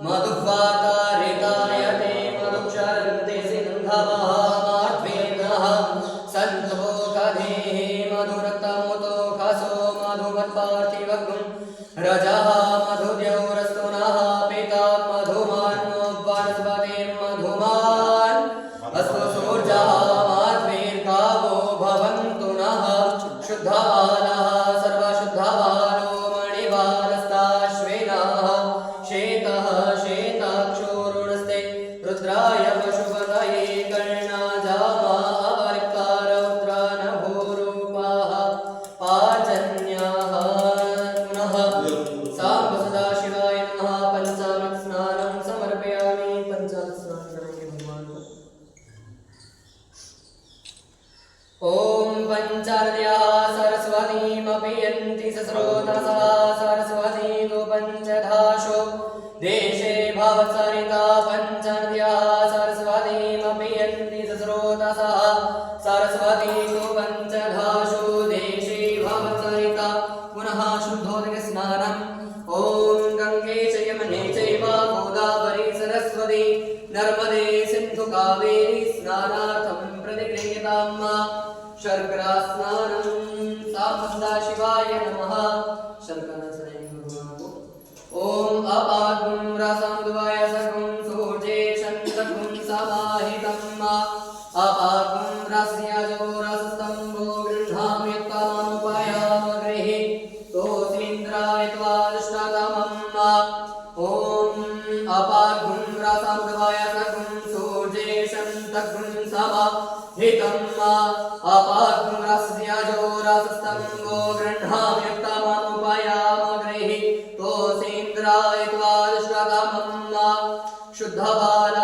मधुवातारितायते मधुक्षरन्ति सिन्धवः माध्वेनः सन्तोषधेः मधुरक्तमुतोखसो मधुमत्पार्थिवगुं रजः मधुद्यौरस्तु नः पिता मधुमान्नो वनस्पतिर्मधुमान् अस्तु सूर्यः माध्वेर्गावो भवन्तु नः शुद्धबालः सर्वशुद्धबालो मणिबालस्ताश्विनः शेतः शेताक्षोरुणस्ते रुद्राय पशुपतये कर्णाजामा अवरिक्तारौद्रानभूरूपाः पाचन्याः पुनः साम्ब सदाशिवाय नमः पञ्चामृत स्नानं समर्पयामि। पञ्चामृत स्नान करेंगे भगवान को। ओम पंचार्याः सरस्वतीमपि यन्ति सस्रोतसः सरस्वती तु पञ्चधाशो देशे भवत्सरिता पञ्चार्याः सरस्वतीमपि यन्ति सस्रोतसः सरस्वती तु पञ्चधाशो देशे भवत्सरिता। पुनः शुद्धोदकस्नानम्। ओम गंगे च यमुने चैव गोदावरी सरस्वती नर्मदे सिन्धु कावेरी स्नानार्थं प्रतिगृह्यताम्। शर्करा स्नानं साम्ब सदाशिवाय नमः। शर्करा चढ़ाएंगे भगवान को। ओम अपागुं रसमद्वय सगुं सूर्ये शन्तगुं समाहितम् अपागुं रस्यजो रसस्तम्भो गृह्णामि तामुपयामगृहे तोसीन्द्राय त्वादुष्टतमम्। ओम अपागुं रसमद्वय सगुं सूर्ये शन्तगुं समाहितम् अपागुं रस्यजो रसस्तम्भो गृह्णामि तामुपयामगृहे तोसीन्द्राय त्वादुष्टतमम्। शुद्धबाल